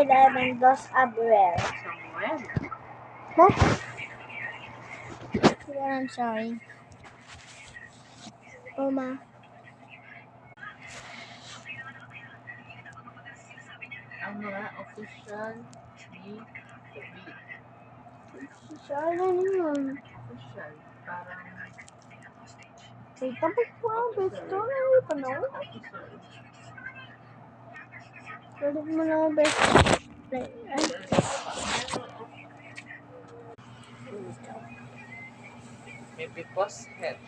11 dos Abril. Huh? Yeah, I'm sorry. Oma. Ang mga official ni David. Official na yun. Official, parang Wait, tapos po ang best ko na yung panahon. official. Pwede mo na ang best. May because head.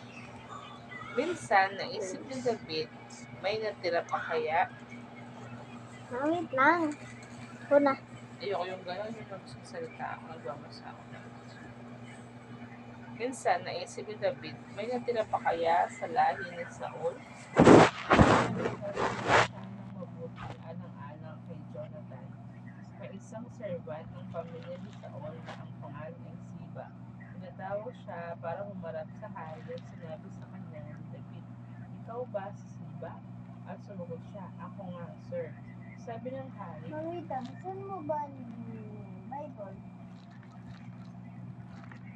Minsan, naisip ni David, may natira pa kaya? Wait lang. Una. Ayoko yung gano'n, yung magsasalita ako, nagbabasa ako. Minsan, naisip ni David, may natira pa kaya sa lahi ni Saul? Mabuting alang-alang kay Jonathan. May isang servant ng pamilya ni Saul na ang pangalan ay Siba. Tinatawag siya para humarap sa hari at sinabi sa kanya ni David, "Ikaw ba si Siba?" At sumagot siya, "Ako nga, sir." Sabi ng hari, Mamita, saan mo ba yung Bible?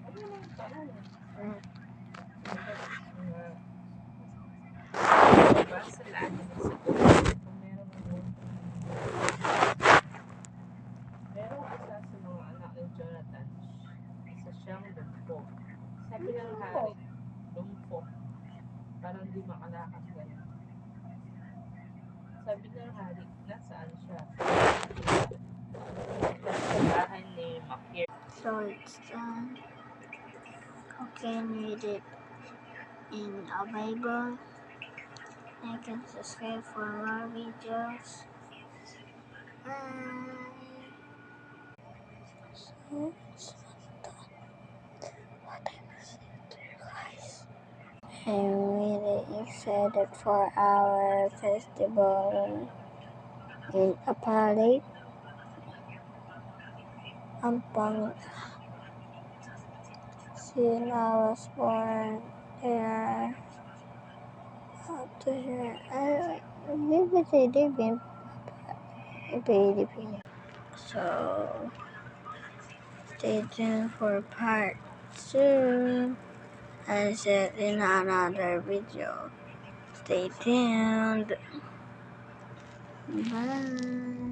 "Ano naman tanong? Diba sa lahi ni Saul? Kung merong isa sa mga anak ni Jonathan, isa siyang lumpo." Sabi ng hari, "Lumpo, parang di makalakad ganun." Sabi ng hari, "Nasaan siya?" Sa bahay ni Makir. So it's done. Okay, read it in a Bible. I can subscribe for more videos. So I'm really excited for our festival in Apalit. Ampang. Since I was born there. After here, I live say David. So stay tuned for part 2. And see in another video. Stay tuned. Bye.